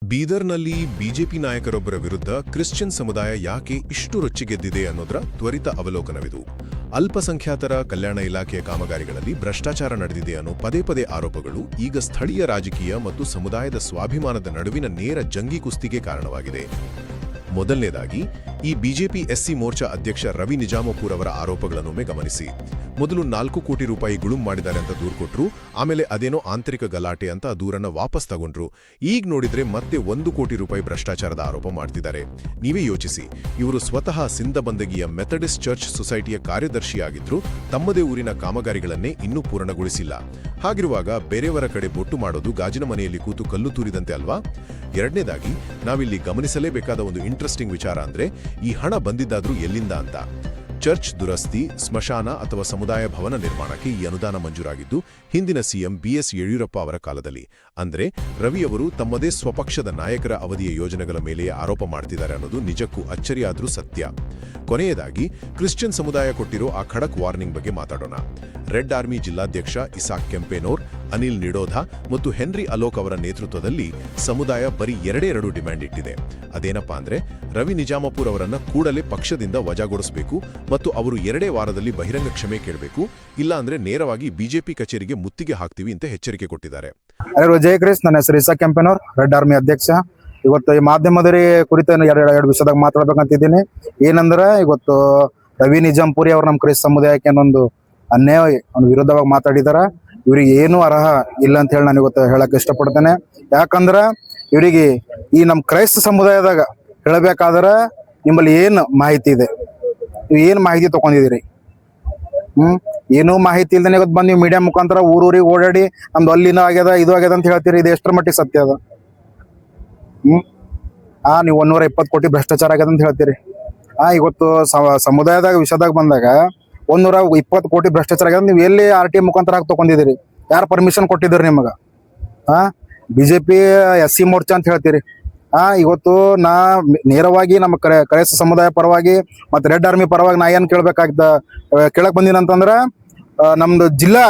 ಬೀದರ್ನಲ್ಲಿ ಬಿಜೆಪಿ ನಾಯಕರೊಬ್ಬರ ವಿರುದ್ಧ ಕ್ರಿಶ್ಚಿಯನ್ ಸಮುದಾಯ ಯಾಕೆ ಇಷ್ಟು ರೊಚ್ಚಿಗೆದ್ದಿದೆ ಅನ್ನೋದರ ತ್ವರಿತ ಅವಲೋಕನವಿದು. ಅಲ್ಪಸಂಖ್ಯಾತರ ಕಲ್ಯಾಣ ಇಲಾಖೆಯ ಕಾಮಗಾರಿಗಳಲ್ಲಿ ಭ್ರಷ್ಟಾಚಾರ ನಡೆದಿದೆ ಅನ್ನೋ ಪದೇ ಪದೇ ಆರೋಪಗಳು ಈಗ ಸ್ಥಳೀಯ ರಾಜಕೀಯ ಮತ್ತು ಸಮುದಾಯದ ಸ್ವಾಭಿಮಾನದ ನಡುವಿನ ನೇರ ಜಂಗಿ ಕುಸ್ತಿಗೆ ಕಾರಣವಾಗಿದೆ. ಮೊದಲನೇದಾಗಿ ಈ ಬಿಜೆಪಿ ಎಸ್ಸಿ ಮೋರ್ಚಾ ಅಧ್ಯಕ್ಷ ರವಿ ನಿಜಾಮಪುರ್ ಅವರ ಆರೋಪಗಳನ್ನೊಮ್ಮೆ ಗಮನಿಸಿ. ಮೊದಲು 4 ಕೋಟಿ ರೂಪಾಯಿ ಗುಳುಂ ಮಾಡಿದ್ದಾರೆ ಅಂತ ದೂರು ಕೊಟ್ರು, ಆಮೇಲೆ ಅದೇನೋ ಆಂತರಿಕ ಗಲಾಟೆ ಅಂತ ದೂರನ್ನ ವಾಪಸ್ ತಗೊಂಡ್ರು. ಈಗ ನೋಡಿದ್ರೆ ಮತ್ತೆ 1 ಕೋಟಿ ರೂಪಾಯಿ ಭ್ರಷ್ಟಾಚಾರದ ಆರೋಪ ಮಾಡ್ತಿದ್ದಾರೆ. ನೀವೇ ಯೋಚಿಸಿ, ಇವರು ಸ್ವತಃ ಸಿಂಧಬಂದಗಿಯ ಮೆಥಡಿಸ್ಟ್ ಚರ್ಚ್ ಸೊಸೈಟಿಯ ಕಾರ್ಯದರ್ಶಿಯಾಗಿದ್ರು, ತಮ್ಮದೇ ಊರಿನ ಕಾಮಗಾರಿಗಳನ್ನೇ ಇನ್ನೂ ಪೂರ್ಣಗೊಳಿಸಿಲ್ಲ. ಹಾಗಿರುವಾಗ ಬೇರೆಯವರ ಕಡೆ ಬೊಟ್ಟು ಮಾಡೋದು ಗಾಜಿನ ಮನೆಯಲ್ಲಿ ಕೂತು ಕಲ್ಲು ತೂರಿದಂತೆ ಅಲ್ವಾ? ಎರಡನೇದಾಗಿ ನಾವಿಲ್ಲಿ ಗಮನಿಸಲೇಬೇಕಾದ ಒಂದು ಇಂಟ್ರೆಸ್ಟಿಂಗ್ ವಿಚಾರ ಅಂದ್ರೆ, ಈ ಹಣ ಬಂದಿದ್ದಾದ್ರೂ ಎಲ್ಲಿಂದ ಅಂತ. ಚರ್ಚ್ ದುರಸ್ತಿ, ಸ್ಮಶಾನ ಅಥವಾ ಸಮುದಾಯ ಭವನ ನಿರ್ಮಾಣಕ್ಕೆ ಈ ಅನುದಾನ ಮಂಜೂರಾಗಿದ್ದು ಹಿಂದಿನ ಸಿಎಂ BS ಯಡಿಯೂರಪ್ಪ ಅವರ ಕಾಲದಲ್ಲಿ. ಅಂದ್ರೆ ರವಿಯವರು ತಮ್ಮದೇ ಸ್ವಪಕ್ಷದ ನಾಯಕರ ಅವಧಿಯ ಯೋಜನೆಗಳ ಮೇಲೆಯೇ ಆರೋಪ ಮಾಡ್ತಿದ್ದಾರೆ ಅನ್ನೋದು ನಿಜಕ್ಕೂ ಅಚ್ಚರಿಯಾದ್ರೂ ಸತ್ಯ. ಕೊನೆಯದಾಗಿ ಕ್ರಿಶ್ಚಿಯನ್ ಸಮುದಾಯ ಕೊಟ್ಟಿರೋ ಆ ಖಡಕ್ ವಾರ್ನಿಂಗ್ ಬಗ್ಗೆ ಮಾತಾಡೋಣ. ರೆಡ್ ಆರ್ಮಿ ಜಿಲ್ಲಾಧ್ಯಕ್ಷ ಇಸಾಕ್ ಕೆಂಪೇನೋರ್, ಅನಿಲ್ ನಿಡೋಧ ಮತ್ತು ಹೆನ್ರಿ ಅಲೋಕ್ ಅವರ ನೇತೃತ್ವದಲ್ಲಿ ಸಮುದಾಯ ಬರೀ 2 ಡಿಮ್ಯಾಂಡ್ ಇಟ್ಟಿದೆ. ಅದೇನಪ್ಪಾ ಅಂದ್ರೆ, ರವಿ ನಿಜಾಮಪುರ್ ಅವರನ್ನ ಕೂಡಲೇ ಪಕ್ಷದಿಂದ ವಜಾಗೊಳಿಸಬೇಕು ಮತ್ತು ಅವರು 2 ವಾರದಲ್ಲಿ ಬಹಿರಂಗ ಕ್ಷಮೆ ಕೇಳಬೇಕು, ಇಲ್ಲ ಅಂದ್ರೆ ನೇರವಾಗಿ ಬಿಜೆಪಿ ಕಚೇರಿಗೆ ಮುತ್ತಿಗೆ ಹಾಕ್ತೀವಿ ಅಂತ ಎಚ್ಚರಿಕೆ ಕೊಟ್ಟಿದ್ದಾರೆ. ಜಯ ಕ್ರಿಸ್, ನನ್ನ ಹೆಸರು ಇಸಾಕ್ ಕೆಂಪೇನೋರ್, ರೆಡ್ ಆರ್ಮಿ ಅಧ್ಯಕ್ಷ. ಇವತ್ತು ಈ ಮಾಧ್ಯಮದ ಕುರಿತು ಎರಡು ವಿಷಯದಾಗ ಮಾತಾಡ್ಬೇಕಂತಿದ್ದೀನಿ. ಏನಂದ್ರೆ, ಇವತ್ತು ರವಿ ನಿಜಾಂಪುರಿ ಅವರು ನಮ್ಮ ಕ್ರಿಸ್ ಸಮುದಾಯಕ್ಕೆ ಒಂದು ಅನ್ಯಾಯ ವಿರುದ್ಧವಾಗಿ ಮಾತಾಡಿದಾರ. ಇವ್ರಿಗೆ ಏನು ಅರ್ಹ ಇಲ್ಲ ಅಂತ ಹೇಳಿ ನಾನು ಇವತ್ತು ಹೇಳಕ್ ಇಷ್ಟಪಡ್ತೇನೆ. ಯಾಕಂದ್ರ ಇವರಿಗೆ ಈ ನಮ್ಮ ಕ್ರೈಸ್ತ ಸಮುದಾಯದಾಗ ಹೇಳಬೇಕಾದ್ರೆ ನಿಮ್ಮಲ್ಲಿ ಏನು ಮಾಹಿತಿ ಇದೆ, ನೀವು ಏನು ಮಾಹಿತಿ ತಗೊಂಡಿದ್ದೀರಿ? ಏನೂ ಮಾಹಿತಿ ಇಲ್ದೇನೆ ಇವತ್ತು ಬಂದು ನೀವು ಮೀಡಿಯಾ ಮುಖಾಂತರ ಊರೂರಿಗೆ ಓಡಾಡಿ ನಮ್ದು ಅಲ್ಲಿನ ಆಗ್ಯದ ಇದು ಆಗ್ಯದ ಅಂತ ಹೇಳ್ತೀರಿ. ಇದು ಎಷ್ಟರ ಮಟ್ಟಿಗೆ ಸತ್ಯ ಅದ? ನೀವು 120 ಕೋಟಿ ಭ್ರಷ್ಟಾಚಾರ ಆಗ್ಯದ ಅಂತ ಹೇಳ್ತೀರಿ. ಇವತ್ತು ಸಮುದಾಯದಾಗ ವಿಷಯದಾಗ ಬಂದಾಗ 120 ಕೋಟಿ ಭ್ರಷ್ಟಾಚಾರ ಆಗ್ಯದ. ನೀವು ಎಲ್ಲಿ RTI ಮುಖಾಂತರ ಹಾಕಿ ತಗೊಂಡಿದ್ದೀರಿ? ಯಾರು ಪರ್ಮಿಷನ್ ಕೊಟ್ಟಿದ್ದೀರಿ ನಿಮಗ? ಬಿಜೆಪಿ SC ಮೋರ್ಚಾ ಅಂತ ಹೇಳ್ತೀರಿ. ಇವತ್ತು ನಾ ನೇರವಾಗಿ ನಮ್ಮ ಕ್ರೈಸ್ತ ಸಮುದಾಯ ಪರವಾಗಿ ಮತ್ತೆ ರೆಡ್ ಆರ್ಮಿ ಪರವಾಗಿ ನಾ ಏನ್ ಕೇಳಕ್ ಬಂದಿನಂತಂದ್ರ, ನಮ್ದು ಜಿಲ್ಲಾ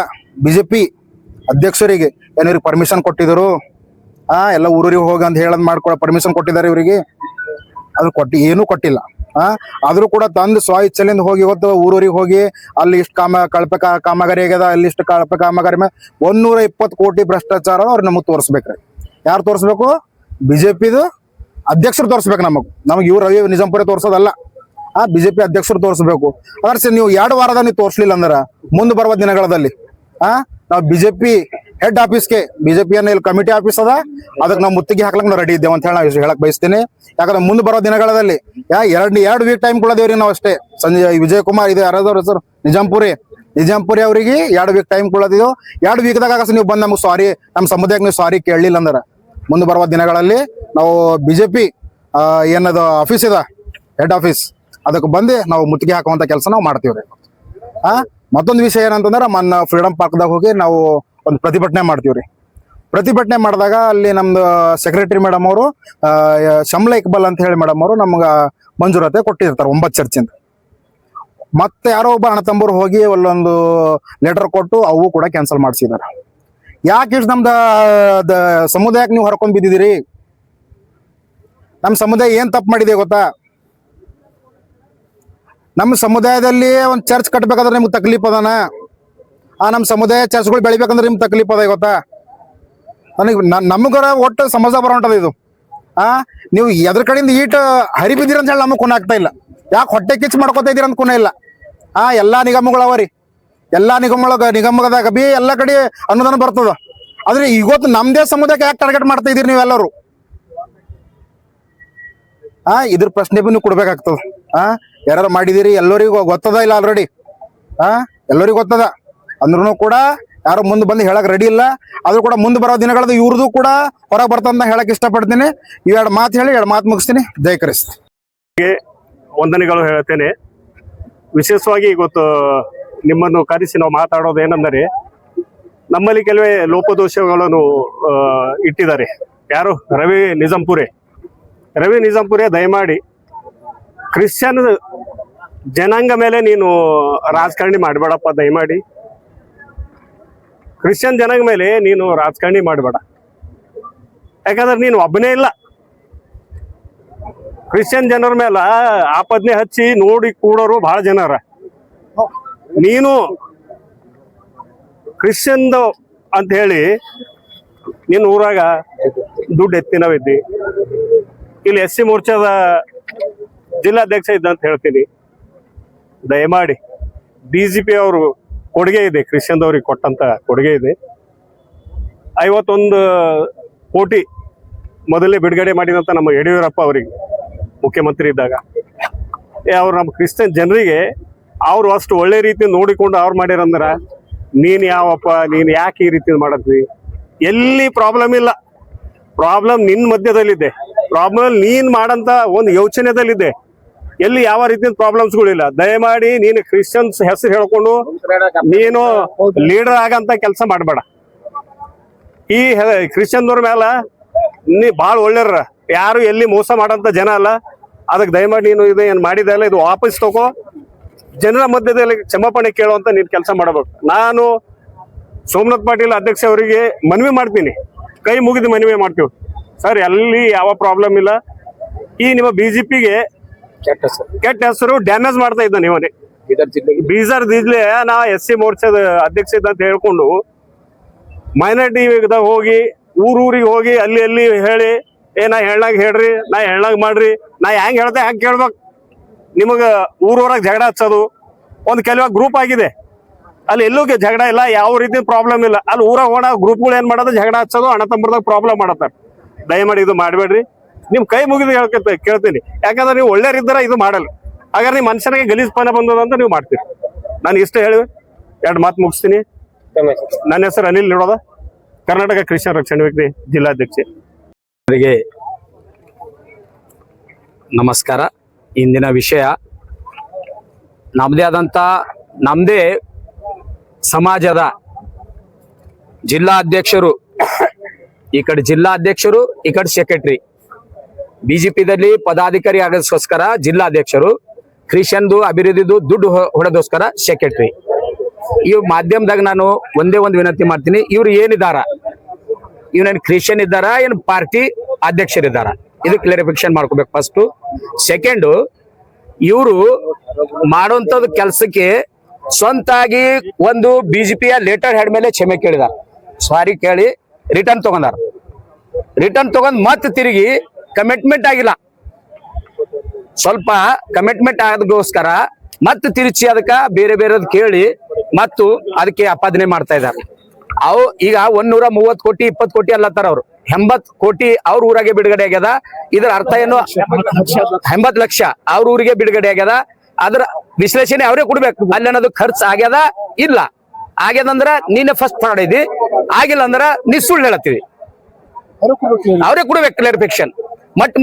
ಬಿಜೆಪಿ ಅಧ್ಯಕ್ಷರಿಗೆ ಏನಿವ್ರಿಗೆ ಪರ್ಮಿಷನ್ ಕೊಟ್ಟಿದ್ರು? ಎಲ್ಲ ಊರೂರಿಗೆ ಹೋಗಿ ಅಂತ ಹೇಳದ್ ಮಾಡ್ಕೊಳ ಪರ್ಮಿಷನ್ ಕೊಟ್ಟಿದ್ದಾರೆ ಇವರಿಗೆ? ಅದು ಏನೂ ಕೊಟ್ಟಿಲ್ಲ. ಆದ್ರೂ ಕೂಡ ತಂದು ಸ್ವ ಇಚ್ಛೆಲಿಂದ ಹೋಗಿ ಇವತ್ತು ಊರೂರಿಗೆ ಹೋಗಿ ಅಲ್ಲಿ ಇಷ್ಟು ಕಳಪೆ ಕಾಮಗಾರಿ ಆಗ್ಯದ, ಅಲ್ಲಿ ಇಷ್ಟು ಕಳಪೆ ಕಾಮಗಾರಿ ಮೇಲೆ 120 ಕೋಟಿ ಭ್ರಷ್ಟಾಚಾರ ಅವ್ರು ನಮಗ್ ತೋರಿಸ್ಬೇಕ್ರಿ. ಯಾರು ತೋರಿಸ್ಬೇಕು? ಬಿಜೆಪಿದು ಅಧ್ಯಕ್ಷರು ತೋರಿಸ್ಬೇಕು. ನಮಗೆ ಇವ್ರು ರವಿ ನಿಜಾಂಪುರಿ ತೋರ್ಸೋದಲ್ಲ, ಬಿಜೆಪಿ ಅಧ್ಯಕ್ಷರು ತೋರಿಸ್ಬೇಕು. ಅದ್ರ ನೀವು 2 ವಾರದ ನೀವು ತೋರಿಸ್ಲಿಲ್ಲ ಅಂದ್ರ ಮುಂದೆ ಬರುವ ದಿನಗಳಲ್ಲಿ ನಾವು ಬಿಜೆಪಿ ಹೆಡ್ ಆಫೀಸ್ಗೆ, ಬಿಜೆಪಿ ಇಲ್ಲಿ ಕಮಿಟಿ ಆಫೀಸ್ ಅದ, ಅದಕ್ಕೆ ನಾವು ಮುತ್ತಿಗೆ ಹಾಕ್ಲಕ್ ನಾವು ರೆಡಿ ಇದ್ದೇವೆ ಅಂತ ಹೇಳಿ ಹೇಳಕ್ ಬಯಸ್ತೀನಿ. ಯಾಕಂದ್ರೆ ಮುಂದೆ ಬರೋ ದಿನಗಳಲ್ಲಿ 2 ವೀಕ್ ಟೈಮ್ ಕೊಡೋದೇವ್ರಿ ನಾವು ಅಷ್ಟೇ. ಸಂಜಯ್ ವಿಜಯ್ ಕುಮಾರ್ ಇದು ಯಾರಾದವ್ರು ಸರ್ ನಿಜಾಂಪುರಿ ಅವರಿಗೆ 2 ವೀಕ್ ಟೈಮ್ ಕೊಡೋದಿದ್ದು. 2 ವೀಕ್ದಾಗ ನೀವು ಬಂದು ನಮ್ಗೆ ಸಾರಿ, ನಮ್ಮ ಸಮುದಾಯಕ್ಕೆ ನೀವು ಸಾರಿ ಕೇಳಲಿಲ್ಲ ಅಂದ್ರೆ ಮುಂದೆ ಬರುವ ದಿನಗಳಲ್ಲಿ ನಾವು ಬಿಜೆಪಿ ಏನದು ಆಫೀಸ್ ಇದೆ, ಹೆಡ್ ಆಫೀಸ್, ಅದಕ್ಕೆ ಬಂದು ನಾವು ಮುತ್ತಿಗೆ ಹಾಕುವಂತ ಕೆಲಸ ನಾವು ಮಾಡ್ತೀವ್ರಿ. ಮತ್ತೊಂದು ವಿಷಯ ಏನಂತಂದ್ರೆ, ಮೊನ್ನೆ ಫ್ರೀಡಮ್ ಪಾರ್ಕ್ದಾಗ ಹೋಗಿ ನಾವು ಒಂದು ಪ್ರತಿಭಟನೆ ಮಾಡ್ತೀವ್ರಿ. ಪ್ರತಿಭಟನೆ ಮಾಡಿದಾಗ ಅಲ್ಲಿ ನಮ್ದು ಸೆಕ್ರೆಟರಿ ಮೇಡಮ್ ಅವರು ಶಮ್ಲ ಇಕ್ಬಲ್ ಅಂತ ಹೇಳಿ ಮೇಡಮ್ ಅವರು ನಮ್ಗೆ ಮಂಜೂರಾತಿ ಕೊಟ್ಟಿರ್ತಾರೆ 9 ಚರ್ಚಿಂದ. ಮತ್ತೆ ಯಾರೋ ಒಬ್ಬ ಅಣ್ಣತಂಬರು ಹೋಗಿ ಅಲ್ಲೊಂದು ಲೆಟರ್ ಕೊಟ್ಟು ಅವು ಕೂಡ ಕ್ಯಾನ್ಸಲ್ ಮಾಡಿಸಿದ್ದಾರೆ. ಯಾಕೆ ಇಷ್ಟು ನಮ್ದು ಸಮುದಾಯಕ್ಕೆ ನೀವು ಹೊರ್ಕೊಂಡ್ ಬಿದ್ದಿದ್ದೀರಿ? ನಮ್ಮ ಸಮುದಾಯ ಏನ್ ತಪ್ಪು ಮಾಡಿದೆ ಗೊತ್ತಾ? ನಮ್ಮ ಸಮುದಾಯದಲ್ಲಿ ಒಂದು ಚರ್ಚ್ ಕಟ್ಬೇಕಾದ್ರೆ ನಿಮ್ಗೆ ತಕ್ಲೀಫ್ ಅದಾನ? ನಮ್ಮ ಸಮುದಾಯ ಚರ್ಚ್ಗಳು ಬೆಳಿಬೇಕಂದ್ರೆ ನಿಮ್ಗೆ ತಕ್ಲೀಫ್ ಅದ ಗೊತ್ತಾ? ನಮಗರ ಒಟ್ಟು ಸಮಾಜ ಬರೋಂಟದ ಇದು. ನೀವು ಎದ್ರ ಕಡೆಯಿಂದ ಈಟ್ ಹರಿಬಿದ್ದೀರ ಅಂತ ಹೇಳಿ ನಮಗೆ ಕೊನೆ ಆಗ್ತಾ ಇಲ್ಲ. ಯಾಕೆ ಹೊಟ್ಟೆ ಕಿಚ್ಚು ಮಾಡ್ಕೋತಾ ಇದೀರ ಅಂತ ಕೊನೆ ಇಲ್ಲ. ಎಲ್ಲಾ ನಿಗಮಗಳು ಅವರಿ, ಎಲ್ಲಾ ನಿಗಮದಾಗ ಬಿ ಎಲ್ಲ ಕಡೆ ಅನುದಾನ ಬರ್ತದ. ಆದ್ರೆ ಇವತ್ತು ನಮ್ದೇ ಸಮುದಾಯಕ್ಕೆ ಯಾಕೆ ಟಾರ್ಗೆಟ್ ಮಾಡ್ತಾ ಇದೀರಿ ನೀವೆಲ್ಲರೂ? ಇದ್ರ ಪ್ರಶ್ನೆ ಬಿ ನೀವು ಕೊಡ್ಬೇಕಾಗ್ತದ. ಯಾರು ಮಾಡಿದಿರಿ ಎಲ್ಲರಿಗೂ ಗೊತ್ತದ ಇಲ್ಲ ಆಲ್ರೆಡಿ? ಎಲ್ಲರಿಗೂ ಗೊತ್ತದ ಅಂದ್ರೂ ಕೂಡ ಯಾರು ಮುಂದೆ ಬಂದು ಹೇಳಕ್ ರೆಡಿ ಇಲ್ಲ. ಆದ್ರೂ ಕೂಡ ಮುಂದೆ ಬರೋ ದಿನಗಳದ್ದು ಇವ್ರದ್ದು ಕೂಡ ಹೊರಗೆ ಬರ್ತಂತ ಹೇಳಕ್ ಇಷ್ಟಪಡ್ತೀನಿ. 2 ಮಾತು ಹೇಳಿ 2 ಮಾತು ಮುಗಿಸ್ತೀನಿ. ಜೈ ಕ್ರಿಸ್ತ. ವಂದನೆಗಳು ಹೇಳ್ತೇನೆ. ವಿಶೇಷವಾಗಿ ಇವತ್ತು ನಿಮ್ಮನ್ನು ಕರೆಸಿ ನಾವು ಮಾತಾಡೋದು ಏನಂದರೆ, ನಮ್ಮಲ್ಲಿ ಕೆಲವೇ ಲೋಪದೋಷಗಳನ್ನು ಇಟ್ಟಿದ್ದಾರೆ. ಯಾರು? ರವಿ ನಿಜಾಂಪುರೆ ದಯಮಾಡಿ ಕ್ರಿಶ್ಚಿಯನ್ ಜನಾಂಗ ಮೇಲೆ ನೀನು ರಾಜಕಾರಣಿ ಮಾಡಬೇಡಪ್ಪ. ದಯಮಾಡಿ ಕ್ರಿಶ್ಚಿಯನ್ ಜನಾಂಗ ಮೇಲೆ ನೀನು ರಾಜಕಾರಣಿ ಮಾಡಬೇಡ. ಯಾಕಂದ್ರೆ ನೀನು ಒಬ್ಬನೇ ಇಲ್ಲ, ಕ್ರಿಶ್ಚಿಯನ್ ಜನರ ಮೇಲೆ ಆಪದ್ನೆ ಹಚ್ಚಿ ನೋಡಿ ಕೂಡೋರು ಬಹಳ ಜನರ. ನೀನು ಕ್ರಿಶ್ಚಿಯನ್ದು ಅಂತ ಹೇಳಿ ನಿನ್ನ ಊರಾಗ ದುಡ್ಡು ಎತ್ತಿನವಿದ್ದಿ. ಇಲ್ಲಿ SC ಮೋರ್ಚಾದ ಜಿಲ್ಲಾಧ್ಯಕ್ಷ ಇದ್ದ ಅಂತ ಹೇಳ್ತೀನಿ. ದಯಮಾಡಿ BJP ಅವರು ಕೊಡುಗೆ ಇದೆ, ಕ್ರಿಶ್ಚಿಯನ್ದವ್ರಿಗೆ ಕೊಟ್ಟಂತ ಕೊಡುಗೆ ಇದೆ. 51 ಕೋಟಿ ಮೊದಲೇ ಬಿಡುಗಡೆ ಮಾಡಿದಂತ ನಮ್ಮ ಯಡಿಯೂರಪ್ಪ ಅವರಿಗೆ ಮುಖ್ಯಮಂತ್ರಿ ಇದ್ದಾಗ ಅವ್ರು ನಮ್ಮ ಕ್ರಿಶ್ಚಿಯನ್ ಜನರಿಗೆ ಅವ್ರು ಅಷ್ಟು ಒಳ್ಳೆ ರೀತಿ ನೋಡಿಕೊಂಡು ಅವ್ರು ಮಾಡ್ಯಾರಂದ್ರ ನೀನ್ ಯಾವಪ್ಪ, ನೀನ್ ಯಾಕೆ ಈ ರೀತಿ ಮಾಡತ್ತಿ? ಎಲ್ಲಿ ಪ್ರಾಬ್ಲಮ್ ಇಲ್ಲ, ಪ್ರಾಬ್ಲಮ್ ನಿನ್ ಮಧ್ಯದಲ್ಲಿದೆ. ಪ್ರಾಬ್ಲಮ್ ನೀನ್ ಮಾಡಂತ ಒಂದು ಯೋಚನೆದಲ್ಲಿದೆ. ಎಲ್ಲಿ ಯಾವ ರೀತಿಯ ಪ್ರಾಬ್ಲಮ್ಸ್ಗಳಿಲ್ಲ. ದಯಮಾಡಿ ನೀನು ಕ್ರಿಶ್ಚಿಯನ್ಸ್ ಹೆಸರು ಹೇಳ್ಕೊಂಡು ನೀನು ಲೀಡರ್ ಆಗಂತ ಕೆಲಸ ಮಾಡಬೇಡ. ಈ ಕ್ರಿಶ್ಚಿಯನ್ದವ್ರ ಮೇಲ ನೀ ಭಾಳ ಒಳ್ಳೆಯರ, ಯಾರು ಎಲ್ಲಿ ಮೋಸ ಮಾಡಂತ ಜನ ಅಲ್ಲ. ಅದಕ್ಕೆ ದಯಮಾಡಿ ನೀನು ಇದು ಏನು ಮಾಡಿದೆ ಅಲ್ಲ, ಇದು ವಾಪಸ್ ತಗೋ. ಜನರ ಮಧ್ಯದಲ್ಲಿ ಕ್ಷಮಾಪಣೆ ಕೇಳುವಂತ ನೀನು ಕೆಲಸ ಮಾಡಬೇಕು. ನಾನು ಸೋಮನಾಥ್ ಪಾಟೀಲ್ ಅಧ್ಯಕ್ಷ ಅವರಿಗೆ ಮನವಿ ಮಾಡ್ತೀನಿ, ಕೈ ಮುಗಿದು ಮನವಿ ಮಾಡ್ತೀವಿ. ಸರ್, ಎಲ್ಲಿ ಯಾವ ಪ್ರಾಬ್ಲಮ್ ಇಲ್ಲ. ಈ ನಿಮ್ಮ BJPಗೆ ಕೆಟ್ಟ ಹೆಸರು ಡ್ಯಾಮೇಜ್ ಮಾಡ್ತಾ ಇದ್ದ ನೀವೇ. ಬೀದರ್ ಜಿಲ್ಲೆ ನಾ SC ಮೋರ್ಚಾದ ಅಧ್ಯಕ್ಷ ಇದ್ದ ಅಂತ ಹೇಳ್ಕೊಂಡು ಮೈನಾರಿಟಿದಾಗ ಹೋಗಿ ಊರೂರಿಗೆ ಹೋಗಿ ಅಲ್ಲಿ ಹೇಳಿ ನಾ ಹೇಳಾಗ ಹೇಳ್ರಿ, ನಾ ಹೇಳಾಗ ಮಾಡ್ರಿ, ನಾ ಹೆಂಗ್ ಹೇಳ್ದೆ ಹಂಗೆ ಕೇಳ್ಬೇಕು. ನಿಮಗ ಊರೂರಾಗ ಜಗಳ ಹಚ್ಚೋದು ಒಂದು ಕೆಲವು ಗ್ರೂಪ್ ಆಗಿದೆ. ಅಲ್ಲಿ ಎಲ್ಲೂ ಜಗಳ ಇಲ್ಲ, ಯಾವ ರೀತಿ ಪ್ರಾಬ್ಲಮ್ ಇಲ್ಲ. ಅಲ್ಲಿ ಊರಾಗ ಹೋಣ ಗ್ರೂಪ್ಗಳು ಏನ್ ಮಾಡೋದು, ಜಗಳ ಹಚ್ಚೋದು, ಅಣ್ಣ ತಮ್ಮದಾಗ ಪ್ರಾಬ್ಲಮ್ ಮಾಡತ್ತಾರೆ. ದಯಮಾಡಿ ಇದು ಮಾಡಬೇಡ್ರಿ. ನಿಮ್ ಕೈ ಮುಗಿದು ಕೇಳ್ತೀನಿ. ಯಾಕಂದ್ರೆ ನೀವು ಒಳ್ಳೆಯರಿದ್ದಾರ ಇದು ಮಾಡಲ್ಲ. ಹಾಗಾದ್ರೆ ನೀವು ಮನುಷ್ಯನಿಗೆ ಗಲೀಜ್ಪನ ಬಂದದ ಅಂತ ನೀವು ಮಾಡ್ತೀರಿ. ನಾನು ಇಷ್ಟ ಹೇಳಿ 2 ಮಾತು ಮುಗಿಸ್ತೀನಿ. ನನ್ನ ಹೆಸರು ಅನಿಲ್ ನಿಡೋದ, ಕರ್ನಾಟಕ ಕ್ರಿಶ್ಚಿಯನ್ ರಕ್ಷಣಾ ವೇದಿಕೆ ಜಿಲ್ಲಾಧ್ಯಕ್ಷ. ಅವರಿಗೆ ನಮಸ್ಕಾರ. ಇಂದಿನ ವಿಷಯ ನಮ್ಮದೇ ಸಮಾಜದ ಜಿಲ್ಲಾಧ್ಯಕ್ಷರು, ಈ ಕಡೆ ಜಿಲ್ಲಾಧ್ಯಕ್ಷರು, ಈ ಕಡೆ ಸೆಕ್ರೆಟರಿ. BJPದಲ್ಲಿ ಪದಾಧಿಕಾರಿ ಆಗೋದಕ್ಕೋಸ್ಕರ ಜಿಲ್ಲಾಧ್ಯಕ್ಷರು, ಕ್ರಿಶ್ಚಿಯನ್ದು ಅಭಿವೃದ್ಧಿದು ದುಡ್ಡು ಹೊಡೆದೋಸ್ಕರ ಸೆಕ್ರೆಟರಿ. ಇವ್ ಮಾಧ್ಯಮದಾಗ ನಾನು ಒಂದೇ ಒಂದು ವಿನಂತಿ ಮಾಡ್ತೀನಿ. ಇವ್ರು ಏನಿದಾರ, ಇವ್ರೇನು ಕ್ರಿಶ್ಚಿಯನ್ ಇದ್ದಾರಾ, ಏನು ಪಾರ್ಟಿ ಅಧ್ಯಕ್ಷರಿದ್ದಾರ, ಇದು ಕ್ಲಾರಿಫಿಕೇಶನ್ ಮಾಡ್ಕೋಬೇಕು ಫಸ್ಟ್. ಸೆಕೆಂಡು, ಇವರು ಮಾಡುವಂಥದ್ದು ಕೆಲಸಕ್ಕೆ ಸ್ವಂತಾಗಿ ಒಂದು BJPಯ ಲೆಟರ್ ಹೆಡ್ ಮೇಲೆ ಕ್ಷಮೆ ಕೇಳಿದಾರ, ಸಾರಿ ಕೇಳಿ ರಿಟರ್ನ್ ತಗೊಂಡಾರ. ರಿಟರ್ನ್ ತಗೊಂಡ್ ಮತ್ತೆ ತಿರುಗಿ ಕಮಿಟ್ಮೆಂಟ್ ಆಗಿಲ್ಲ, ಸ್ವಲ್ಪ ಕಮಿಟ್ಮೆಂಟ್ ಆಗೋಸ್ಕರ ಮತ್ತೆ ತಿರುಚಿ ಅದಕ್ಕ ಬೇರೆ ಬೇರೆದ್ ಕೇಳಿ ಮತ್ತು ಅದಕ್ಕೆ ಆಪಾದನೆ ಮಾಡ್ತಾ ಇದ್ದಾರೆ. ಅವು ಈಗ 130 ಕೋಟಿ 20 ಕೋಟಿ ಅಲ್ಲತ್ತಾರ. ಅವ್ರು 80 ಕೋಟಿ ಅವ್ರ ಊರಾಗೆ ಬಿಡುಗಡೆ ಆಗ್ಯದ. ಇದರ ಅರ್ಥ ಏನು? 80 ಲಕ್ಷ ಅವ್ರ ಊರಿಗೆ ಬಿಡುಗಡೆ ಆಗ್ಯದ. ಅದ್ರ ವಿಶ್ಲೇಷಣೆ ಅವರೇ ಕೊಡ್ಬೇಕು. ಅಲ್ಲಿ ಅನ್ನೋದು ಖರ್ಚು ಆಗ್ಯದ ಇಲ್ಲ. ಆಗ್ಯದಂದ್ರ ನೀನೆ ಫಸ್ಟ್ ಫ್ರಾಡ್ ಇದಿ, ಆಗಿಲ್ಲ ಅಂದ್ರ ನೀ ಸುಳ್ಳು ಹೇಳತ್ತೀವಿ. ಅವರೇ ಕೊಡ್ಬೇಕು ಕ್ಲಾರಿಫಿಕೇಶನ್.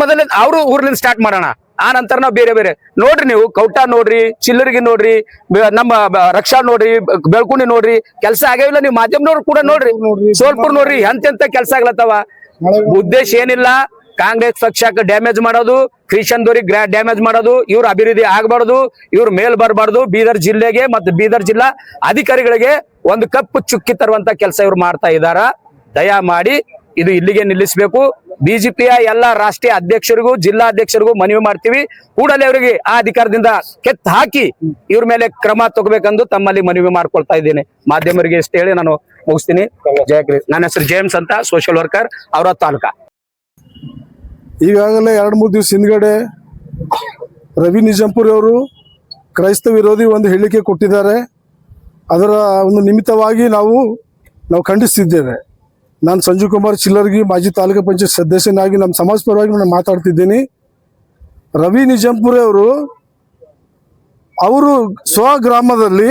ಮೊದಲ ಅವ್ರು ಊರ್ಲಿಂದ ಸ್ಟಾರ್ಟ್ ಮಾಡೋಣ, ಆ ನಂತರ ನಾವು ಬೇರೆ ಬೇರೆ ನೋಡ್ರಿ. ನೀವು ಕೌಟ ನೋಡ್ರಿ, ಚಿಲ್ಲರಿಗೆ ನೋಡ್ರಿ, ನಮ್ಮ ರಕ್ಷಾ ನೋಡ್ರಿ, ಬೆಳ್ಕುಂಡಿ ನೋಡ್ರಿ, ಕೆಲಸ ಆಗ್ಯಾವಿಲ್ಲ. ನೀವು ಮಾಧ್ಯಮದವ್ರು ಕೂಡ ನೋಡ್ರಿ, ಸೋಲ್ಪುರ್ ನೋಡ್ರಿ, ಎಂತೆಂತ ಕೆಲಸ ಆಗ್ಲತ್ತವ. ಉದ್ದೇಶ ಏನಿಲ್ಲ, ಕಾಂಗ್ರೆಸ್ ಪಕ್ಷಕ್ಕೆ ಡ್ಯಾಮೇಜ್ ಮಾಡೋದು, ಕ್ರಿಶ್ಚಿಯನ್ದವ್ರಿಗೆ ಡ್ಯಾಮೇಜ್ ಮಾಡೋದು, ಇವ್ರ ಅಭಿವೃದ್ಧಿ ಆಗಬಾರ್ದು, ಇವ್ರ ಮೇಲ್ ಬರಬಾರ್ದು. ಬೀದರ್ ಜಿಲ್ಲೆಗೆ ಮತ್ತು ಬೀದರ್ ಜಿಲ್ಲಾ ಅಧಿಕಾರಿಗಳಿಗೆ ಒಂದು ಕಪ್ಪು ಚುಕ್ಕಿ ತರುವಂತ ಕೆಲಸ ಇವ್ರು ಮಾಡ್ತಾ ಇದ್ದಾರ. ದಯಾ ಮಾಡಿ ಇದು ಇಲ್ಲಿಗೆ ನಿಲ್ಲಿಸಬೇಕು. BJPಯ ಎಲ್ಲ ರಾಷ್ಟ್ರೀಯ ಅಧ್ಯಕ್ಷರಿಗೂ ಜಿಲ್ಲಾ ಅಧ್ಯಕ್ಷರಿಗೂ ಮನವಿ ಮಾಡ್ತೀವಿ, ಕೂಡಲೇ ಅವರಿಗೆ ಆ ಅಧಿಕಾರದಿಂದ ಕೆತ್ತ ಹಾಕಿ ಇವ್ರ ಮೇಲೆ ಕ್ರಮ ತಗೋಬೇಕೆಂದು ತಮ್ಮಲ್ಲಿ ಮನವಿ ಮಾಡ್ಕೊಳ್ತಾ ಇದ್ದೇನೆ. ಮಾಧ್ಯಮರಿಗೆ ಇಷ್ಟ ಹೇಳಿ ನಾನು ಮುಗಿಸ್ತೀನಿ. ಜಯ ಕ್ರಿಸ್. ನನ್ನ ಹೆಸರು ಜೇಮ್ಸ್ ಅಂತ, ಸೋಷಿಯಲ್ ವರ್ಕರ್, ಅವರ ತಾಲೂಕಾ. ಈಗಾಗಲೇ 2-3 ದಿವಸ ಹಿಂದ್ಗಡೆ ರವಿ ನಿಜಾಂಪುರಿ ಅವರು ಕ್ರೈಸ್ತ ವಿರೋಧಿ ಒಂದು ಹೇಳಿಕೆ ಕೊಟ್ಟಿದ್ದಾರೆ. ಅದರ ಒಂದು ನಿಮಿತ್ತವಾಗಿ ನಾವು ಖಂಡಿಸ್ತಿದ್ದೇವೆ. ನಾನು ಸಂಜೀವ್ ಕುಮಾರ್ ಚಿಲ್ಲರ್ಗಿ, ಮಾಜಿ ತಾಲೂಕು ಪಂಚಾಯತ್ ಸದಸ್ಯನಾಗಿ ನಮ್ಮ ಸಮಾಜ ಪರವಾಗಿ ನಾನು ಮಾತಾಡ್ತಿದ್ದೀನಿ. ರವಿ ನಿಜಾಂಪುರಿ ಅವರು ಸ್ವಗ್ರಾಮದಲ್ಲಿ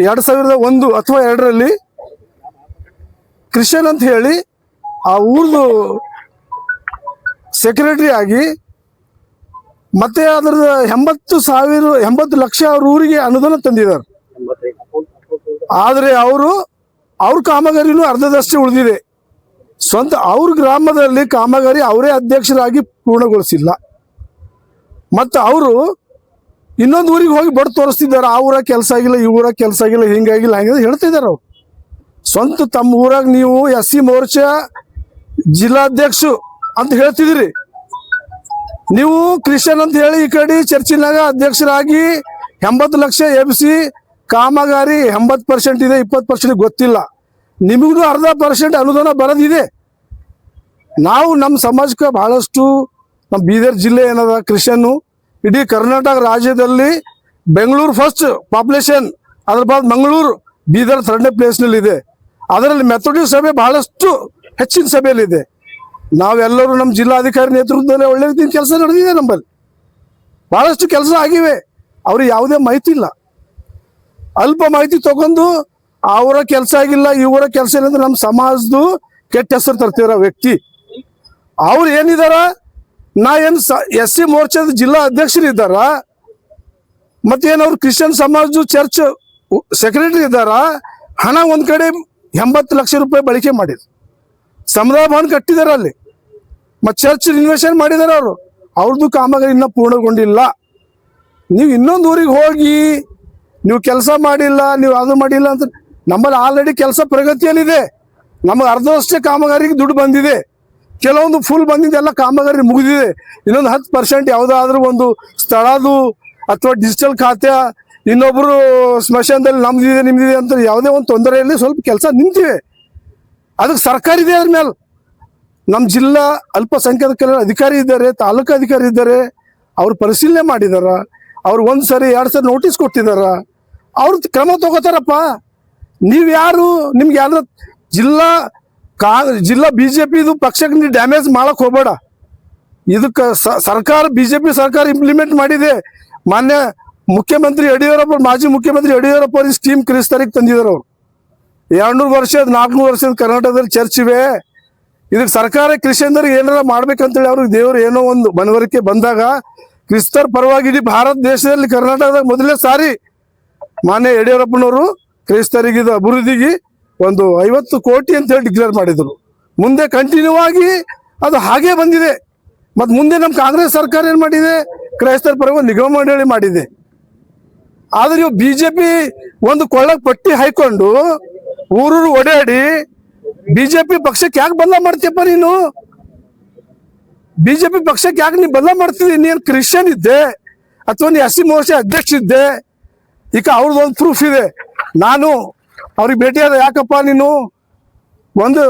2001 ಅಥವಾ 2ರಲ್ಲಿ ಕ್ರಿಶ್ಚಿಯನ್ ಅಂತ ಹೇಳಿ ಆ ಊರ್ದು ಸೆಕ್ರೆಟರಿ ಆಗಿ ಮತ್ತೆ ಅದ್ರದ್ದು 80 ಲಕ್ಷ ಅವ್ರ ಊರಿಗೆ ಅನುದಾನ ತಂದಿದ್ದಾರೆ. ಆದರೆ ಅವ್ರ ಕಾಮಗಾರಿನೂ ಅರ್ಧದಷ್ಟೇ ಉಳಿದಿದೆ. ಸ್ವಂತ ಅವ್ರ ಗ್ರಾಮದಲ್ಲಿ ಕಾಮಗಾರಿ ಅವರೇ ಅಧ್ಯಕ್ಷರಾಗಿ ಪೂರ್ಣಗೊಳಿಸಿಲ್ಲ. ಮತ್ತು ಅವರು ಇನ್ನೊಂದು ಊರಿಗೆ ಹೋಗಿ ಬಡ ತೋರಿಸ್ತಿದ್ದಾರೆ, ಆ ಊರಾಗ ಕೆಲಸ ಆಗಿಲ್ಲ, ಈ ಊರಾಗ ಕೆಲಸ ಆಗಿಲ್ಲ, ಹಿಂಗಾಗಿಲ್ಲ ಹಂಗಿಲ್ಲ ಹೇಳ್ತಿದ್ದಾರೆ. ಅವ್ರು ಸ್ವಂತ ತಮ್ಮ ಊರಾಗ ನೀವು SC ಮೋರ್ಚಾ ಜಿಲ್ಲಾಧ್ಯಕ್ಷ ಅಂತ ಹೇಳ್ತಿದ್ರಿ. ನೀವು ಕ್ರಿಶ್ಚಿಯನ್ ಅಂತ ಹೇಳಿ ಈ ಕಡೆ ಚರ್ಚಿನಾಗ ಅಧ್ಯಕ್ಷರಾಗಿ 80 ಲಕ್ಷ ಎಬ್ಸಿ ಕಾಮಗಾರಿ 80% ಇದೆ, 20% ಗೊತ್ತಿಲ್ಲ. ನಿಮಗೂ 1/2% ಅನುದಾನ ಬರೋದಿದೆ. ನಾವು ನಮ್ಮ ಸಮಾಜಕ್ಕೆ ಬಹಳಷ್ಟು ನಮ್ಮ ಬೀದರ್ ಜಿಲ್ಲೆ ಏನದ ಕ್ರಿಶ್ಚಿಯನ್ನು ಇಡೀ ಕರ್ನಾಟಕ ರಾಜ್ಯದಲ್ಲಿ ಬೆಂಗಳೂರು ಫಸ್ಟ್ ಪಾಪ್ಯುಲೇಷನ್, ಅದ್ರ ಬಾದ್ ಮಂಗಳೂರು, ಬೀದರ್ 3ನೇ ಪ್ಲೇಸ್ನಲ್ಲಿದೆ. ಅದರಲ್ಲಿ ಮೆಥೋಡಿಸ್ಟ್ ಸಭೆ ಬಹಳಷ್ಟು ಹೆಚ್ಚಿನ ಸಭೆಯಲ್ಲಿದೆ. ನಾವೆಲ್ಲರೂ ನಮ್ಮ ಜಿಲ್ಲಾಧಿಕಾರಿ ನೇತೃತ್ವದಲ್ಲಿ ಒಳ್ಳೆ ರೀತಿಯ ಕೆಲಸ ನಡೆದಿದೆ. ನಮ್ಮಲ್ಲಿ ಬಹಳಷ್ಟು ಕೆಲಸ ಆಗಿವೆ. ಅವ್ರಿಗೆ ಯಾವುದೇ ಮಾಹಿತಿ ಇಲ್ಲ. ಅಲ್ಪ ಮಾಹಿತಿ ತಗೊಂಡು ಅವರ ಕೆಲಸ ಆಗಿಲ್ಲ, ಇವರ ಕೆಲಸ ಇಲ್ಲ ಅಂದ್ರೆ ನಮ್ಮ ಸಮಾಜದ್ದು ಕೆಟ್ಟ ಹೆಸರು ತರ್ತಿರೋ ವ್ಯಕ್ತಿ ಅವ್ರು ಏನಿದಾರ. ನಾ ಏನು SC ಮೋರ್ಚಾದ ಜಿಲ್ಲಾ ಅಧ್ಯಕ್ಷರಿದ್ದಾರ, ಮತ್ತೇನು ಅವ್ರು ಕ್ರಿಶ್ಚಿಯನ್ ಸಮಾಜದ ಚರ್ಚ್ ಸೆಕ್ರೆಟರಿ ಇದ್ದಾರ. ಹಣ ಒಂದ್ ಕಡೆ 80 ಲಕ್ಷ ರೂಪಾಯಿ ಬಳಕೆ ಮಾಡಿದ್ರು. ಸಮುದಾಯ ಭವನ ಕಟ್ಟಿದಾರೆ ಅಲ್ಲಿ, ಮತ್ತು ಚರ್ಚ್ ಇನ್ವೆಸ್ಟ್ಮೆಂಟ್ ಮಾಡಿದಾರೆ ಅವರು. ಅವ್ರದ್ದು ಕಾಮಗಾರಿ ಇನ್ನೂ ಪೂರ್ಣಗೊಂಡಿಲ್ಲ. ನೀವು ಇನ್ನೊಂದು ಊರಿಗೆ ಹೋಗಿ ನೀವು ಕೆಲಸ ಮಾಡಿಲ್ಲ, ನೀವು ಅದು ಮಾಡಿಲ್ಲ ಅಂತ. ನಮ್ಮಲ್ಲಿ ಆಲ್ರೆಡಿ ಕೆಲಸ ಪ್ರಗತಿಯಲ್ಲಿದೆ. ನಮಗೆ ಅರ್ಧವಷ್ಟೇ ಕಾಮಗಾರಿಗೆ ದುಡ್ಡು ಬಂದಿದೆ. ಕೆಲವೊಂದು ಫುಲ್ ಬಂದಿದೆ, ಎಲ್ಲ ಕಾಮಗಾರಿ ಮುಗಿದಿದೆ. ಇನ್ನೊಂದು 10% ಯಾವುದಾದ್ರೂ ಒಂದು ಸ್ಥಳದು ಅಥವಾ ಡಿಜಿಟಲ್ ಖಾತೆ, ಇನ್ನೊಬ್ರು ಸ್ಮಶಾನದಲ್ಲಿ ನಮ್ದಿದೆ ನಿಮ್ದಿದೆ ಅಂತ ಯಾವುದೇ ಒಂದು ತೊಂದರೆಯಲ್ಲಿ ಸ್ವಲ್ಪ ಕೆಲಸ ನಿಂತಿವೆ. ಅದಕ್ಕೆ ಸರ್ಕಾರ ಇದೆ. ಅದ್ರ ಮೇಲೆ ನಮ್ಮ ಜಿಲ್ಲಾ ಅಲ್ಪಸಂಖ್ಯಾತ ಕಲ್ಯಾಣ ಅಧಿಕಾರಿ ಇದ್ದಾರೆ, ತಾಲೂಕು ಅಧಿಕಾರಿ ಇದ್ದಾರೆ. ಅವ್ರು ಪರಿಶೀಲನೆ ಮಾಡಿದಾರ. ಅವ್ರು 1 ಸರಿ 2 ಸರಿ ನೋಟಿಸ್ ಕೊಟ್ಟಿದಾರ. ಅವ್ರ ಕ್ರಮ ತಗೋತಾರಪ್ಪ. ನೀವು ಯಾರು? ನಿಮ್ಗೆ ಯಾರು ಜಿಲ್ಲಾ BJP ಪಕ್ಷಕ್ಕೆ ನೀವು ಡ್ಯಾಮೇಜ್ ಮಾಡಕ್ ಹೋಗ್ಬೇಡ. ಇದಕ್ಕೆ ಸರ್ಕಾರ BJP ಸರ್ಕಾರ ಇಂಪ್ಲಿಮೆಂಟ್ ಮಾಡಿದೆ. ಮಾನ್ಯ ಮುಖ್ಯಮಂತ್ರಿ ಯಡಿಯೂರಪ್ಪ, ಮಾಜಿ ಮುಖ್ಯಮಂತ್ರಿ ಯಡಿಯೂರಪ್ಪ ಅವ್ರಿಗೆ ಸ್ಕೀಮ್ ಕ್ರಿಸ್ತರಿಗೆ ತಂದಿದ್ದಾರೆ. ಅವರು 200 ವರ್ಷದ 400 ವರ್ಷದ ಕರ್ನಾಟಕದಲ್ಲಿ ಚರ್ಚ್ ಇವೆ. ಇದಕ್ಕೆ ಸರ್ಕಾರ ಕ್ರಿಶ್ಚಿಯನ್ರಿಗೆ ಏನಾರ ಮಾಡ್ಬೇಕಂತೇಳಿ ಅವ್ರಿಗೆ ದೇವರು ಏನೋ ಒಂದು ಮನವರಿಕೆ ಬಂದಾಗ ಕ್ರಿಸ್ತರ್ ಪರವಾಗಿ ಇಡೀ ಭಾರತ ದೇಶದಲ್ಲಿ ಕರ್ನಾಟಕದಾಗ ಮೊದಲೇ ಸಾರಿ ಮಾನ್ಯ ಯಡಿಯೂರಪ್ಪನವರು ಕ್ರೈಸ್ತರಿಗೆ ಅಭಿವೃದ್ಧಿಗೆ ಒಂದು 50 ಕೋಟಿ ಅಂತ ಹೇಳಿ ಡಿಕ್ಲೇರ್ ಮಾಡಿದ್ರು. ಮುಂದೆ ಕಂಟಿನ್ಯೂ ಆಗಿ ಅದು ಹಾಗೇ ಬಂದಿದೆ. ಮತ್ತು ಮುಂದೆ ನಮ್ಮ ಕಾಂಗ್ರೆಸ್ ಸರ್ಕಾರ ಏನು ಮಾಡಿದೆ? ಕ್ರೈಸ್ತರ ಪರವಾಗಿ ನಿಗಮ ಮಂಡಳಿ ಮಾಡಿದೆ. ಆದ್ರೆ ನೀವು BJP ಒಂದು ಕೊಳ್ಳಕ್ಕೆ ಪಟ್ಟಿ ಹಾಕೊಂಡು ಊರೂರು ಓಡಾಡಿ BJP ಪಕ್ಷಕ್ಕೆ ಯಾಕೆ ಬದಲ ಮಾಡ್ತೀಯಪ್ಪ ನೀನು? BJP ಪಕ್ಷಕ್ಕೆ ಯಾಕೆ ನೀವು ಬದಲ ಮಾಡ್ತಿದ್ದಿ? ನೀನು ಕ್ರಿಶ್ಚಿಯನ್ ಇದ್ದೆ ಅಥವಾ ನೀ SC ಮೋರ್ಚಾ ಅಧ್ಯಕ್ಷ ಇದ್ದೆ? ಈಗ ಅವ್ರದ್ದು ಒಂದು ಪ್ರೂಫ್ ಇದೆ. ನಾನು ಅವ್ರಿಗೆ ಭೇಟಿಯಾದ. ಯಾಕಪ್ಪ ನೀನು ಒಂದು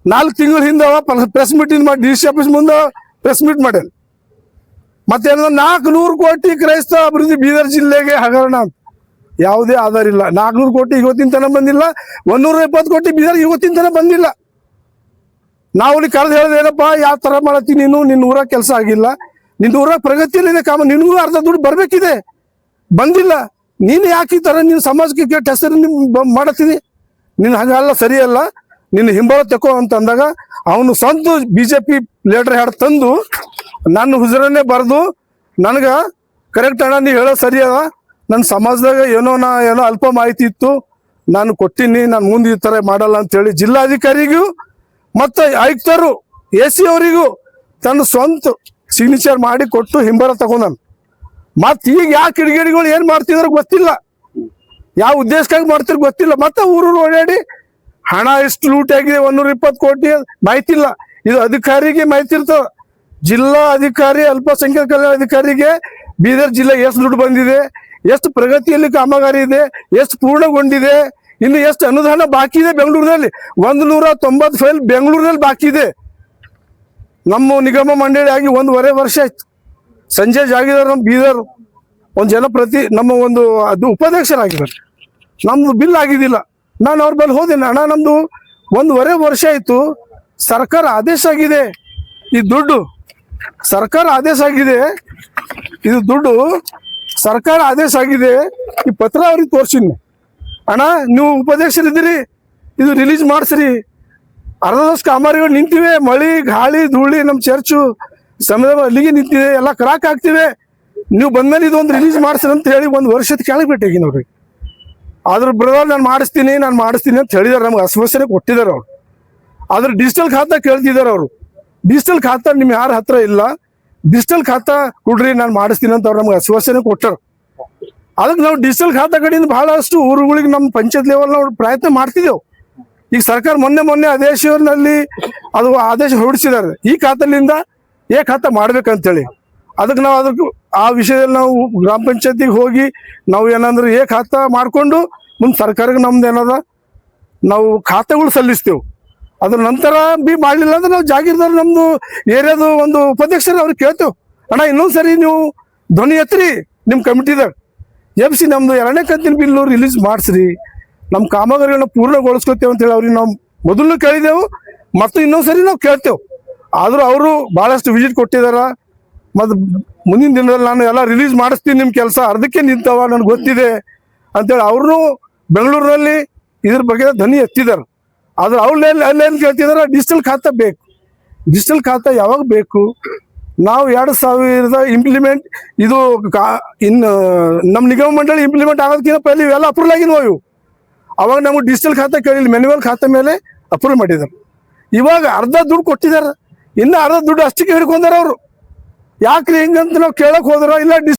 4 ತಿಂಗಳ ಹಿಂದೆ ಪ್ರೆಸ್ ಮೀಟಿಂಗ್ ಮಾಡಿ DC ಆಫೀಸ್ ಮುಂದೆ ಪ್ರೆಸ್ ಮೀಟ್ ಮಾಡ್ಯಾನ. ಮತ್ತೇನಂದ್ರೆ 400 ಕೋಟಿ ಕ್ರೈಸ್ತ ಅಭಿವೃದ್ಧಿ ಬೀದರ್ ಜಿಲ್ಲೆಗೆ ಹಗರಣ ಅಂತ. ಯಾವುದೇ ಆಧಾರ ಇಲ್ಲ. 400 ಕೋಟಿ ಇವತ್ತಿನ ತನಕ ಬಂದಿಲ್ಲ. 120 ಕೋಟಿ ಬೀದರ್ ಇವತ್ತಿನ ತನಕ ಬಂದಿಲ್ಲ. ನಾವು ಅಲ್ಲಿ ಕರೆದು ಹೇಳಿದ್ರೆ ಏನಪ್ಪ, ಯಾವ ಥರ ಮಾಡತ್ತಿ ನೀನು? ನಿನ್ನ ಊರಾಗ ಕೆಲಸ ಆಗಿಲ್ಲ, ನಿನ್ನ ಊರಾಗ ಪ್ರಗತಿಯಲ್ಲಿದೆ ಕಾಮ, ನಿನಗೂ ಅರ್ಧ ದುಡ್ಡು ಬರಬೇಕಿದೆ, ಬಂದಿಲ್ಲ. ನೀನು ಯಾಕೆ ಈ ಥರ ನಿನ್ನ ಸಮಾಜಕ್ಕೆ ಕೆಟ್ಟ ಹೆಸರು ಮಾಡತ್ತೀನಿ? ನಿನ್ನ ಹಂಗಲ್ಲ, ಸರಿಯಲ್ಲ, ನಿನ್ನ ಹಿಂಬಾಲ ತೆಕೋ ಅಂತ ಅಂದಾಗ ಅವನು ಸ್ವಂತ BJP ಲೆಟರ್ ಹೆಡ್ ತಂದು ನನ್ನ ಹುಜರನ್ನೇ ಬರೆದು ನನಗೆ ಕರೆಕ್ಟ್ ಅಣ್ಣ ನೀವು ಹೇಳೋ ಸರಿ ಅದ, ನನ್ನ ಸಮಾಜದಾಗ ಏನೋ ಅಲ್ಪ ಮಾಹಿತಿ ಇತ್ತು, ನಾನು ಕೊಟ್ಟಿನಿ, ನಾನು ಮುಂದೆ ಈ ಥರ ಮಾಡಲ್ಲ ಅಂತೇಳಿ ಜಿಲ್ಲಾಧಿಕಾರಿಗೂ ಮತ್ತು ಆಯುಕ್ತರು AC ಅವರಿಗೂ ತನ್ನ ಸ್ವಂತ ಸಿಗ್ನೇಚರ್ ಮಾಡಿ ಕೊಟ್ಟು ಹಿಂಬಾಲ ತಗೊಂಡಾನು. ಮತ್ತು ಈಗ ಯಾವ ಕಿಡಿಗೇಡಿಗಳು ಏನು ಮಾಡ್ತಿದ್ರು ಗೊತ್ತಿಲ್ಲ, ಯಾವ ಉದ್ದೇಶಕ್ಕಾಗಿ ಮಾಡ್ತಿದ್ರು ಗೊತ್ತಿಲ್ಲ. ಮತ್ತೆ ಊರೂರು ಓಡಾಡಿ ಹಣ ಎಷ್ಟು ಲೂಟಿ ಆಗಿದೆ 120 ಕೋಟಿ ಮಾಹಿತಿ ಇಲ್ಲ. ಇದು ಅಧಿಕಾರಿಗೆ ಮಾಹಿತಿ ಇರ್ತದೆ. ಜಿಲ್ಲಾ ಅಧಿಕಾರಿ ಅಲ್ಪಸಂಖ್ಯಾತ ಕಲ್ಯಾಣ ಅಧಿಕಾರಿಗೆ ಬೀದರ್ ಜಿಲ್ಲೆಗೆ ಎಷ್ಟು ದುಡ್ಡು ಬಂದಿದೆ, ಎಷ್ಟು ಪ್ರಗತಿಯಲ್ಲಿ ಕಾಮಗಾರಿ ಇದೆ, ಎಷ್ಟು ಪೂರ್ಣಗೊಂಡಿದೆ, ಇನ್ನು ಎಷ್ಟು ಅನುದಾನ ಬಾಕಿ ಇದೆ. ಬೆಂಗಳೂರಿನಲ್ಲಿ 190 ಫೈಲ್ ಬೆಂಗಳೂರಿನಲ್ಲಿ ಬಾಕಿ ಇದೆ. ನಮ್ಮ ನಿಗಮ ಮಂಡಳಿ ಆಗಿ 1.5 ವರ್ಷ ಆಯ್ತು. ಸಂಜಯ್ ಜಾಗೀದಾರ್ ನಮ್ಮ ಬೀದರ್ ಒಂದು ಜನಪ್ರತಿ ನಮ್ಮ ಒಂದು ಅದು ಉಪಾಧ್ಯಕ್ಷರಾಗಿದ್ದಾರೆ. ನಮ್ದು ಬಿಲ್ ಆಗಿದ್ದಿಲ್ಲ. ನಾನು ಅವ್ರ ಬಳಿ ಹೋದೇನೆ, ಅಣ್ಣ ನಮ್ದು 1.5 ವರ್ಷ ಆಯ್ತು, ಸರ್ಕಾರ ಆದೇಶ ಆಗಿದೆ, ಈ ದುಡ್ಡು ಸರ್ಕಾರ ಆದೇಶ ಆಗಿದೆ, ಇದು ದುಡ್ಡು ಸರ್ಕಾರ ಆದೇಶ ಆಗಿದೆ, ಈ ಪತ್ರ ಅವ್ರಿಗೆ ತೋರಿಸಿನಿ. ಅಣ್ಣ ನೀವು ಉಪಾಧ್ಯಕ್ಷರಿದ್ದೀರಿ, ಇದು ರಿಲೀಸ್ ಮಾಡಿಸ್ರಿ. ಅರ್ಧದಷ್ಟು ಕಾಮಗಾರಿಗಳು ನಿಂತಿವೆ, ಮಳಿ ಗಾಳಿ ಧೂಳಿ ನಮ್ಮ ಚರ್ಚು ಸಮಯ ಅಲ್ಲಿಗೆ ನಿಂತಿದೆ, ಎಲ್ಲ ಕ್ರಾಕ್ ಆಗ್ತಿವೆ. ನೀವು ಬಂದ್ಮೇಲೆ ಇದೊಂದು ರಿಲೀಸ್ ಮಾಡಿಸ್ರಿ ಅಂತ ಹೇಳಿ 1 ವರ್ಷದ ಕೆಳಗೆ ಬಿಟ್ಟಿದ್ದೀನಿ ಅವ್ರಿಗೆ. ಆದ್ರ ಬ್ರದರ್ ನಾನು ಮಾಡಿಸ್ತೀನಿ ಅಂತ ಹೇಳಿದಾರೆ. ನಮ್ಗೆ ಆಶ್ವಾಸನೆ ಕೊಟ್ಟಿದ್ದಾರೆ ಅವ್ರು. ಆದ್ರೆ ಡಿಜಿಟಲ್ ಖಾತಾ ಕೇಳ್ತಿದ್ದಾರೆ ಅವರು. ಡಿಜಿಟಲ್ ಖಾತಾ ನಿಮ್ ಯಾರ ಹತ್ರ ಇಲ್ಲ, ಡಿಜಿಟಲ್ ಖಾತಾ ಕೊಡ್ರಿ ನಾನು ಮಾಡಿಸ್ತೀನಿ ಅಂತ ಅವ್ರು ನಮ್ಗೆ ಆಶ್ವಾಸನೆ ಕೊಟ್ಟರು. ಅದಕ್ಕೆ ನಾವು ಡಿಜಿಟಲ್ ಖಾತಾ ಕಡೆಯಿಂದ ಬಹಳಷ್ಟು ಊರುಗಳಿಗೆ ನಮ್ಮ ಪಂಚಾಯತ್ ಲೆವೆಲ್ ನಾವು ಪ್ರಯತ್ನ ಮಾಡ್ತಿದ್ದೆವು. ಈಗ ಸರ್ಕಾರ ಮೊನ್ನೆ ಆದೇಶದಲ್ಲಿ ಅದು ಆದೇಶ ಹೊರಡಿಸಿದ್ದಾರೆ, ಈ ಖಾತೆಲಿಂದ ಖಾತೆ ಮಾಡ್ಬೇಕಂತೇಳಿ. ಅದಕ್ಕೆ ನಾವು ಆ ವಿಷಯದಲ್ಲಿ ನಾವು ಗ್ರಾಮ ಪಂಚಾಯತಿಗೆ ಹೋಗಿ ನಾವು ಏನಂದ್ರೆ ಖಾತೆ ಮಾಡಿಕೊಂಡು ಮುಂದೆ ಸರ್ಕಾರಕ್ಕೆ ನಮ್ದು ಏನದ ನಾವು ಖಾತೆಗಳು ಸಲ್ಲಿಸ್ತೇವೆ. ಅದ್ರ ನಂತರ ಮಾಡಲಿಲ್ಲ ಅಂದ್ರೆ ನಾವು ಜಾಗೀರ್ದಾರ್ ನಮ್ದು ಏರಿಯಾದು ಒಂದು ಉಪಾಧ್ಯಕ್ಷರು ಅವ್ರಿಗೆ ಕೇಳ್ತೇವೆ, ಅಣ್ಣ ಇನ್ನೊಂದ್ಸರಿ ನೀವು ಧ್ವನಿ ಎತ್ತರಿ ನಿಮ್ಮ ಕಮಿಟಿದಾಗ ಎಬ್ಸಿ ನಮ್ದು 2ನೇ ಕಂತಿನ ಬಿಲ್ಲು ರಿಲೀಸ್ ಮಾಡಿಸ್ರಿ, ನಮ್ಮ ಕಾಮಗಾರಿಗಳನ್ನ ಪೂರ್ಣಗೊಳಿಸ್ಕೊತೇವೆ ಅಂತೇಳಿ ಅವ್ರಿಗೆ ನಾವು ಮೊದಲು ಕೇಳಿದೆವು ಮತ್ತು ಇನ್ನೊಂದ್ಸರಿ ನಾವು ಕೇಳ್ತೇವೆ. ಆದರೂ ಅವರು ಭಾಳಷ್ಟು ವಿಸಿಟ್ ಕೊಟ್ಟಿದಾರ. ಮತ್ತು ಮುಂದಿನ ದಿನದಲ್ಲಿ ನಾನು ಎಲ್ಲ ರಿಲೀಸ್ ಮಾಡಿಸ್ತೀನಿ, ನಿಮ್ಮ ಕೆಲಸ ಅರ್ಧಕ್ಕೆ ನಿಂತವ ನನಗೆ ಗೊತ್ತಿದೆ ಅಂತೇಳಿ ಅವ್ರೂ ಬೆಂಗಳೂರಿನಲ್ಲಿ ಇದ್ರ ಬಗ್ಗೆ ಧ್ವನಿ ಎತ್ತಿದ್ದಾರೆ. ಆದ್ರೆ ಅಲ್ಲೇನು ಕೇಳ್ತಿದಾರೆ, ಡಿಜಿಟಲ್ ಖಾತೆ ಬೇಕು. ಡಿಜಿಟಲ್ ಖಾತೆ ಯಾವಾಗ ಬೇಕು? ನಾವು 2000 ಇಂಪ್ಲಿಮೆಂಟ್ ಇದು ಇನ್ನು ನಮ್ಮ ನಿಗಮ ಮಂಡಳಿ ಇಂಪ್ಲಿಮೆಂಟ್ ಆಗೋದಕ್ಕಿಂತ ಪೈಲೆ ಇವೆಲ್ಲ ಅಪ್ರೂವಲ್ ಆಗಿನವು ಇವು. ಅವಾಗ ನಮಗೆ ಡಿಜಿಟಲ್ ಖಾತೆ ಕೇಳಿಲ್ಲ, ಮ್ಯಾನ್ಯುವಲ್ ಖಾತೆ ಮೇಲೆ ಅಪ್ರೂವ್ ಮಾಡಿದ್ದಾರೆ. ಇವಾಗ ಅರ್ಧ ದುಡ್ಡು ಕೊಟ್ಟಿದ್ದಾರೆ, ಇನ್ನು ಅರ್ಧ ದುಡ್ಡು ಅಷ್ಟಕ್ಕೆ ಹಿಡ್ಕೊಂಡಾರ ಅವರು. ಯಾಕ್ರಿ ಹಿಂಗಂತ ನಾವು ಕೇಳಕ್ ಹೋದ್ರ ಇಲ್ಲ